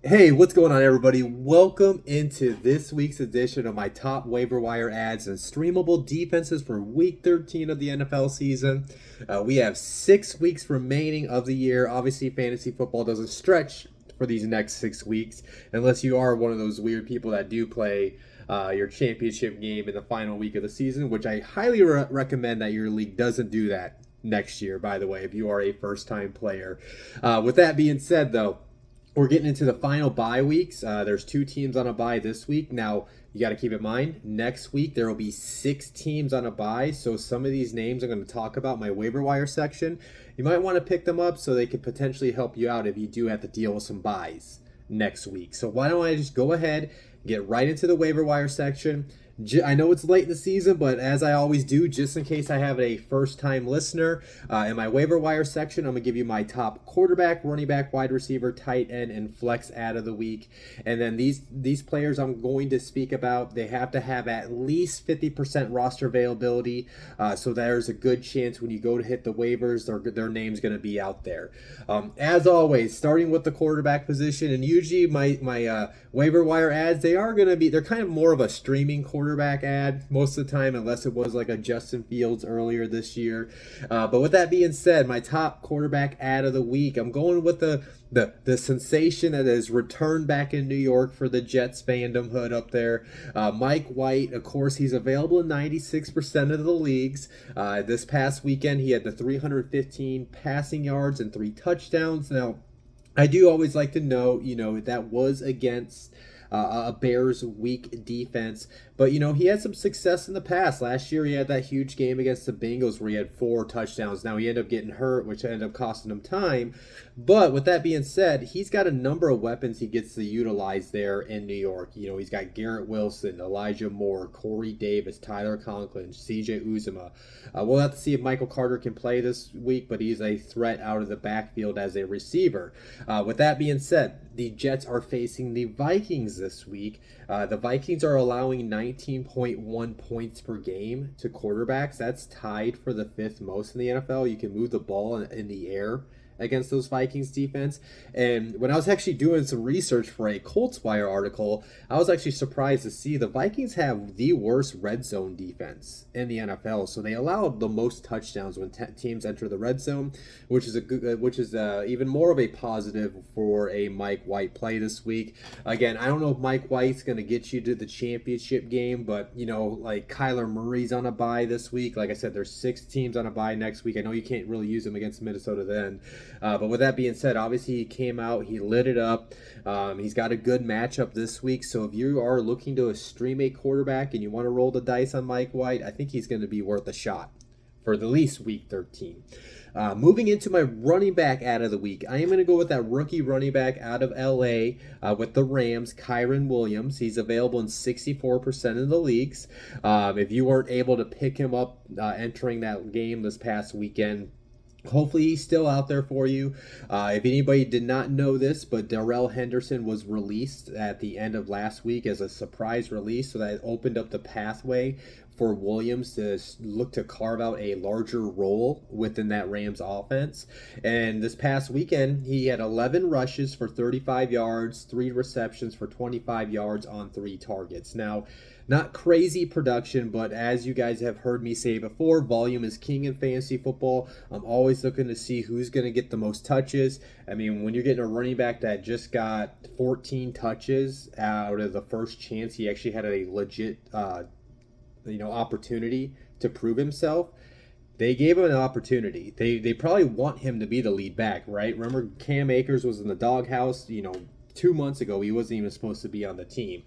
Hey, what's going on, everybody? Welcome into this week's edition of my top waiver wire ads and streamable defenses for week 13 of the NFL season. We have 6 weeks remaining of the year. Obviously, fantasy football doesn't stretch for these next 6 weeks unless you are one of those weird people that do play your championship game in the final week of the season, which I highly recommend that your league doesn't do that next year, by the way, if you are a first time player. With that being said, though, we're getting into the final bye weeks. There's 2 teams on a bye this week. Now, you got to keep in mind, next week there will be 6 teams on a bye. So some of these names I'm going to talk about in my waiver wire section. You might want to pick them up so they could potentially help you out if you do have to deal with some buys next week. So why don't I just go ahead, get right into the waiver wire section. I know it's late in the season, but as I always do, just in case I have a first-time listener, in my waiver wire section, I'm going to give you my top quarterback, running back, wide receiver, tight end, and flex ad of the week. And then these players I'm going to speak about, they have to have at least 50% roster availability, so there's a good chance when you go to hit the waivers, their name's going to be out there. As always, starting with the quarterback position, and usually my waiver wire ads, they're kind of more of a streaming quarterback ad most of the time, unless it was like a Justin Fields earlier this year. But with that being said, my top quarterback ad of the week, I'm going with the sensation that has returned back in New York for the Jets fandom hood up there. Mike White, of course, he's available in 96% of the leagues. This past weekend, he had the 315 passing yards and 3 touchdowns. Now, I do always like to know, that was against a Bears weak defense. But, he had some success in the past. Last year, he had that huge game against the Bengals where he had 4 touchdowns. Now, he ended up getting hurt, which ended up costing him time. But with that being said, he's got a number of weapons he gets to utilize there in New York. He's got Garrett Wilson, Elijah Moore, Corey Davis, Tyler Conklin, CJ Uzoma. We'll have to see if Michael Carter can play this week, but he's a threat out of the backfield as a receiver. With that being said, the Jets are facing the Vikings this week. The Vikings are allowing 19.1 points per game to quarterbacks. That's tied for the 5th most in the NFL. You can move the ball in the air against those Vikings defense. And when I was actually doing some research for a Colts Wire article, I was actually surprised to see the Vikings have the worst red zone defense in the NFL. So they allow the most touchdowns when teams enter the red zone, which is even more of a positive for a Mike White play this week. Again, I don't know if Mike White's going to get you to the championship game, but like Kyler Murray's on a bye this week. Like I said, there's 6 teams on a bye next week. I know you can't really use them against Minnesota then. But with that being said, obviously he came out, he lit it up. He's got a good matchup this week. So if you are looking to stream a quarterback and you want to roll the dice on Mike White, I think he's going to be worth a shot for at least week 13. Moving into my running back ad of the week, I am going to go with that rookie running back out of LA with the Rams, Kyren Williams. He's available in 64% of the leagues. If you weren't able to pick him up entering that game this past weekend, hopefully he's still out there for you. If anybody did not know this, but Darrell Henderson was released at the end of last week as a surprise release, so that opened up the pathway for Williams to look to carve out a larger role within that Rams offense. And this past weekend, he had 11 rushes for 35 yards, 3 receptions for 25 yards on 3 targets. Now, not crazy production, but as you guys have heard me say before, volume is king in fantasy football. I'm always looking to see who's going to get the most touches. I mean, when you're getting a running back that just got 14 touches out of the first chance, he actually had a legit opportunity to prove himself. They gave him an opportunity. They probably want him to be the lead back, right? Remember, Cam Akers was in the doghouse, 2 months ago. He wasn't even supposed to be on the team.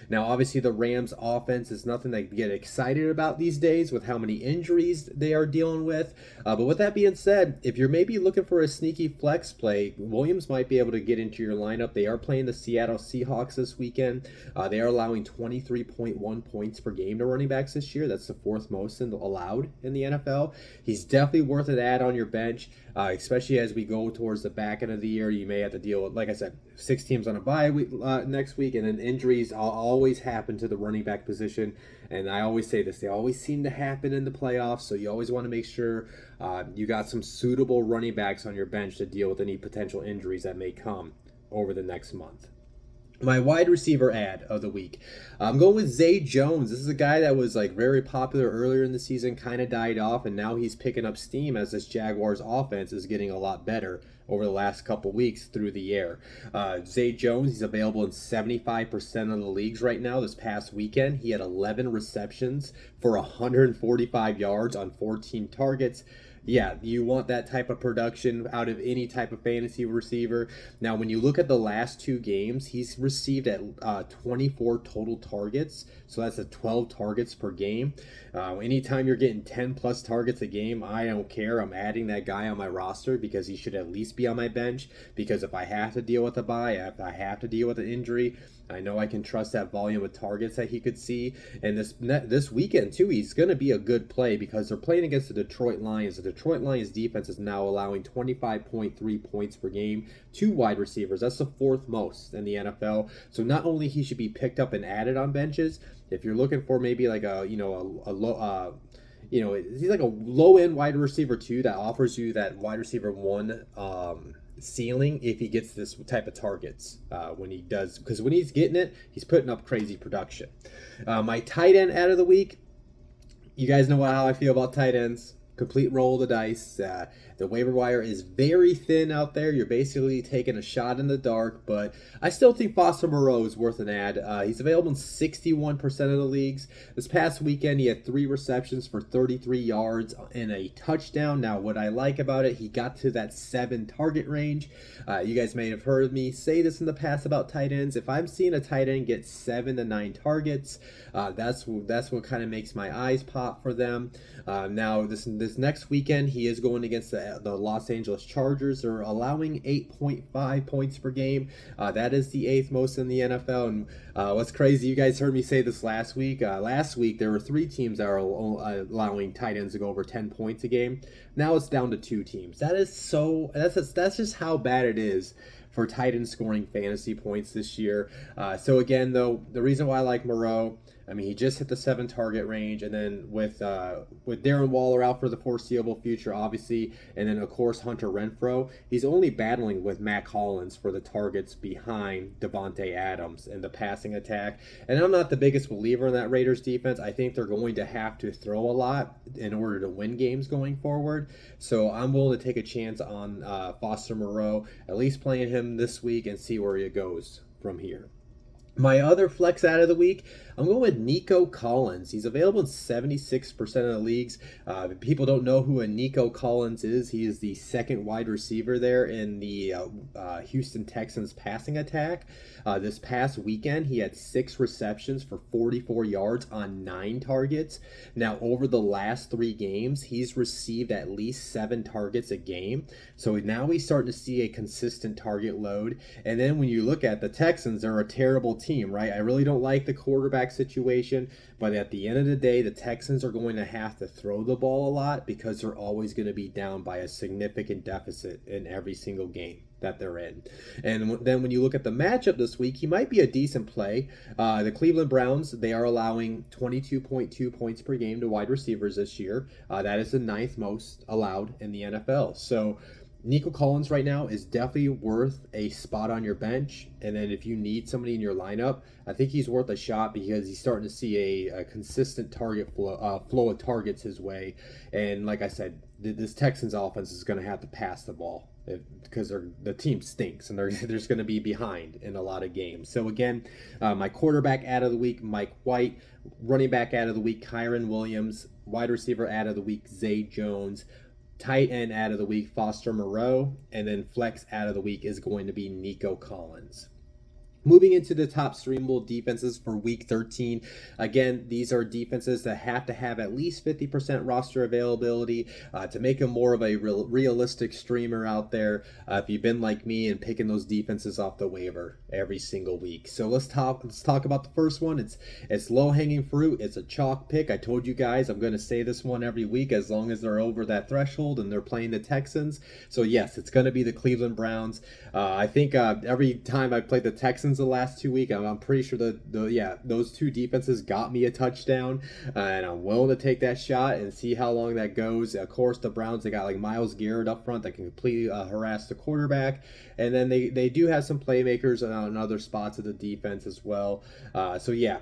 Now, obviously, the Rams offense is nothing to get excited about these days with how many injuries they are dealing with. But with that being said, if you're maybe looking for a sneaky flex play, Williams might be able to get into your lineup. They are playing the Seattle Seahawks this weekend. They are allowing 23.1 points per game to running backs this year. That's the 4th most allowed in the NFL. He's definitely worth an add on your bench, especially as we go towards the back end of the year. You may have to deal with, like I said, 6 teams on a bye week, next week, and then injuries always happen to the running back position. And I always say this, they always seem to happen in the playoffs, so you always want to make sure you got some suitable running backs on your bench to deal with any potential injuries that may come over the next month. My wide receiver ad of the week. I'm going with Zay Jones. This is a guy that was like very popular earlier in the season, kind of died off, and now he's picking up steam as this Jaguars offense is getting a lot better over the last couple weeks through the air. Zay Jones, he's available in 75% of the leagues right now. This past weekend, he had 11 receptions for 145 yards on 14 targets. Yeah, you want that type of production out of any type of fantasy receiver. Now, when you look at the last 2 games, he's received at 24 total targets. So that's 12 targets per game. Anytime you're getting 10 plus targets a game, I don't care. I'm adding that guy on my roster because he should at least be on my bench. Because if I have to deal with a bye, if I have to deal with an injury, I know I can trust that volume of targets that he could see. And this weekend, too, he's going to be a good play because they're playing against the Detroit Lions. The Detroit Lions defense is now allowing 25.3 points per game to wide receivers. That's the 4th most in the NFL. So not only he should be picked up and added on benches, if you're looking for maybe like a low he's like a low end wide receiver too that offers you that wide receiver 1 ceiling if he gets this type of targets when he does, because when he's getting it, he's putting up crazy production. My tight end out of the week, you guys know how I feel about tight ends. Complete roll of the dice. The waiver wire is very thin out there. You're basically taking a shot in the dark, but I still think Foster Moreau is worth an ad. He's available in 61% of the leagues. This past weekend, he had 3 receptions for 33 yards and a touchdown. Now, what I like about it, he got to that 7 target range. You guys may have heard me say this in the past about tight ends. If I'm seeing a tight end get 7 to 9 targets, that's what kind of makes my eyes pop for them. Now, this next weekend, he is going against the Los Angeles Chargers. They're allowing 8.5 points per game. That is the 8th most in the NFL. And what's crazy, you guys heard me say this last week. Last week, there were 3 teams that are allowing tight ends to go over 10 points a game. Now it's down to 2 teams. That's just how bad it is for tight end scoring fantasy points this year. So again, though, the reason why I like Moreau, I mean, he just hit the 7 target range, and then with Darren Waller out for the foreseeable future, obviously, and then of course Hunter Renfrow, he's only battling with Mac Hollins for the targets behind Devontae Adams in the passing attack. And I'm not the biggest believer in that Raiders defense. I think they're going to have to throw a lot in order to win games going forward. So I'm willing to take a chance on Foster Moreau, at least playing him this week and see where it goes from here. My other flex out of the week, I'm going with Nico Collins. He's available in 76% of the leagues. People don't know who a Nico Collins is. He is the 2nd wide receiver there in the Houston Texans passing attack. This past weekend, he had 6 receptions for 44 yards on 9 targets. Now, over the last 3 games, he's received at least 7 targets a game. So now he's starting to see a consistent target load. And then when you look at the Texans, they're a terrible team, right? I really don't like the quarterback situation, but at the end of the day, the Texans are going to have to throw the ball a lot because they're always going to be down by a significant deficit in every single game that they're in. And then when you look at the matchup this week, he might be a decent play. The Cleveland Browns, they are allowing 22.2 points per game to wide receivers this year. That is the 9th most allowed in the NFL. So Nico Collins right now is definitely worth a spot on your bench. And then if you need somebody in your lineup, I think he's worth a shot because he's starting to see a consistent target flow of targets his way. And like I said, this Texans offense is going to have to pass the ball because the team stinks and they're just going to be behind in a lot of games. So again, my quarterback out of the week, Mike White. Running back out of the week, Kyron Williams. Wide receiver out of the week, Zay Jones. Tight end out of the week, Foster Moreau, and then flex out of the week is going to be Nico Collins. Moving into the top streamable defenses for Week 13. Again, these are defenses that have to have at least 50% roster availability to make them more of a realistic streamer out there. If you've been like me and picking those defenses off the waiver every single week. So let's talk about the first one. It's low-hanging fruit. It's a chalk pick. I told you guys I'm going to say this one every week as long as they're over that threshold and they're playing the Texans. So yes, it's going to be the Cleveland Browns. I think every time I played the Texans, Texans the last 2 weeks. I'm pretty sure those two defenses got me a touchdown, and I'm willing to take that shot and see how long that goes. Of course, the Browns, they got like Myles Garrett up front that can completely harass the quarterback, and then they do have some playmakers on other spots of the defense as well. So yeah,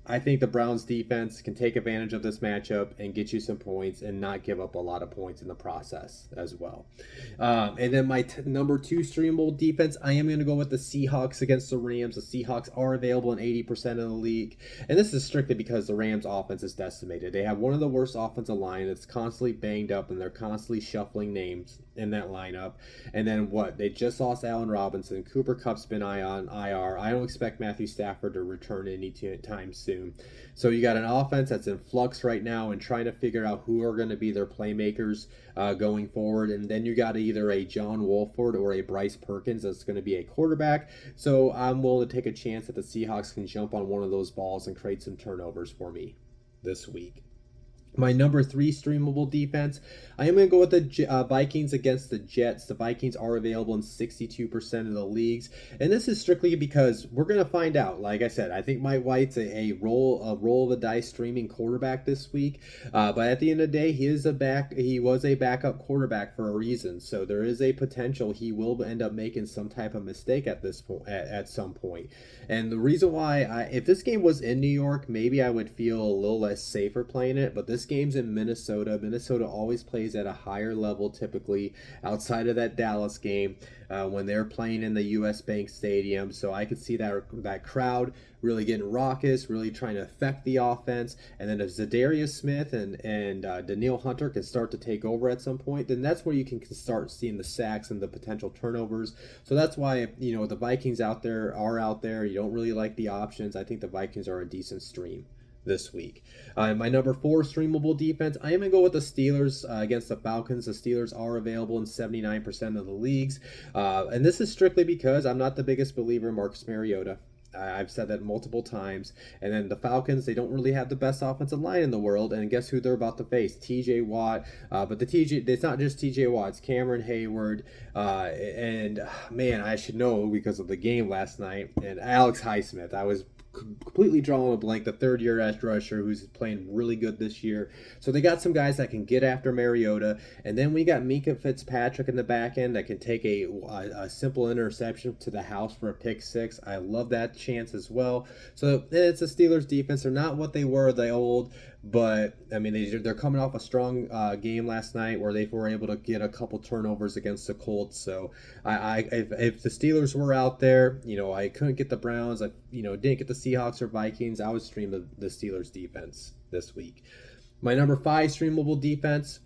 I think the Browns defense can take advantage of this matchup and get you some points and not give up a lot of points in the process as well. And then my number 2 streamable defense, I am going to go with the Seahawks against the Rams. The Seahawks are available in 80% of the league. And this is strictly because the Rams offense is decimated. They have one of the worst offensive line. It's constantly banged up, and they're constantly shuffling names in that lineup. And then what? They just lost Allen Robinson. Cooper Kupp's been on IR. I don't expect Matthew Stafford to return anytime soon. So you got an offense that's in flux right now and trying to figure out who are going to be their playmakers going forward. And then you got either a John Wolford or a Bryce Perkins that's going to be a quarterback. So I'm willing to take a chance that the Seahawks can jump on one of those balls and create some turnovers for me this week. My number 3 streamable defense, I am going to go with the Vikings against the Jets. The Vikings are available in 62% of the leagues, and this is strictly because we're going to find out. Like I said, I think Mike White's a roll of the dice streaming quarterback this week, but at the end of the day, he was a backup quarterback for a reason. So there is a potential he will end up making some type of mistake at this point, at some point. And the reason why, if this game was in New York, maybe I would feel a little less safer playing it, but this game's in Minnesota. Minnesota always plays at a higher level typically outside of that Dallas game when they're playing in the US Bank Stadium. So I could see that crowd really getting raucous, really trying to affect the offense. And then if Zadarius Smith and Danielle Hunter can start to take over at some point, then that's where you can start seeing the sacks and the potential turnovers. So that's why, the Vikings are out there. You don't really like the options. I think the Vikings are a decent stream this week. My number 4 streamable defense, I am going to go with the Steelers against the Falcons. The Steelers are available in 79% of the leagues. And this is strictly because I'm not the biggest believer in Marcus Mariota. I've said that multiple times. And then the Falcons, they don't really have the best offensive line in the world. And guess who they're about to face? TJ Watt. But it's not just TJ Watt. It's Cameron Hayward. Man, I should know because of the game last night. And Alex Highsmith. I was completely drawing a blank, the third-year edge rusher who's playing really good this year. So they got some guys that can get after Mariota, and then we got Minkah Fitzpatrick in the back end that can take a simple interception to the house for a pick 6. I love that chance as well. So it's a Steelers defense. They're not what they were the old, but I mean they're coming off a strong game last night where they were able to get a couple turnovers against the Colts. So if the Steelers were out there, I couldn't get the Browns, I didn't get the Seahawks or Vikings, I would stream the Steelers defense this week. My number 5 streamable defense,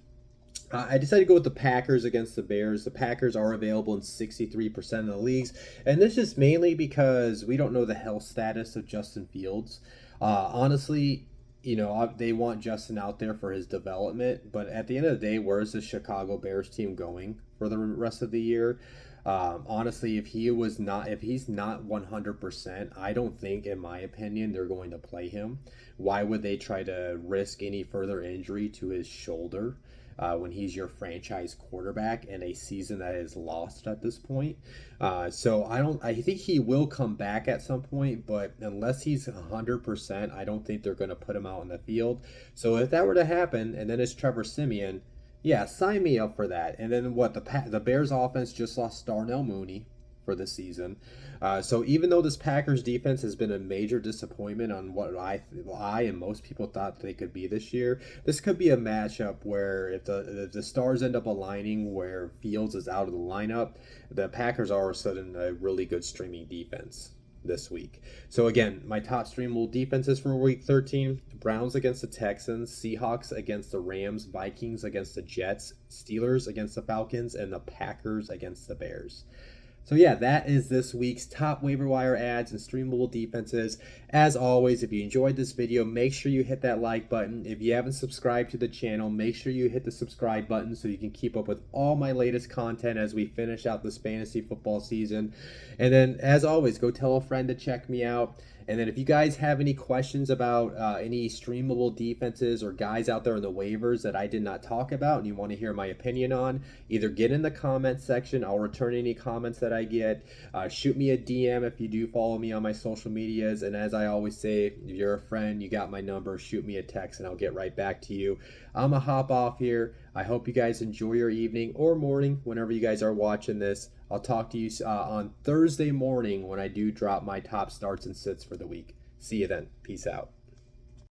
I decided to go with the Packers against the Bears. The Packers are available in 63% of the leagues, and this is mainly because we don't know the health status of Justin Fields. Honestly, they want Justin out there for his development, but at the end of the day, where is the Chicago Bears team going for the rest of the year? Honestly, if he's not 100%, I don't think, in my opinion, they're going to play him. Why would they try to risk any further injury to his shoulder when he's your franchise quarterback in a season that is lost at this point? So I think he will come back at some point, but unless he's 100%, I don't think they're going to put him out in the field. So if that were to happen, and then it's Trevor Siemian, yeah, sign me up for that. And then the Bears offense just lost Darnell Mooney for the season. So even though this Packers defense has been a major disappointment on what I and most people thought they could be this year, this could be a matchup where if the stars end up aligning where Fields is out of the lineup, the Packers are all of a sudden a really good streaming defense this week. So again, my top streamable defenses for week 13: Browns against the Texans, Seahawks against the Rams, Vikings against the Jets, Steelers against the Falcons, and the Packers against the Bears. So yeah, that is this week's top waiver wire ads and streamable defenses. As always, if you enjoyed this video, make sure you hit that like button. If you haven't subscribed to the channel, make sure you hit the subscribe button so you can keep up with all my latest content as we finish out this fantasy football season. And then, as always, go tell a friend to check me out. And then if you guys have any questions about any streamable defenses or guys out there in the waivers that I did not talk about and you want to hear my opinion on, either get in the comments section. I'll return any comments that I get. Shoot me a DM if you do follow me on my social medias. And as I always say, if you're a friend, you got my number, shoot me a text and I'll get right back to you. I'm a hop off here. I hope you guys enjoy your evening or morning whenever you guys are watching this. I'll talk to you on Thursday morning when I do drop my top starts and sits for the week. See you then. Peace out.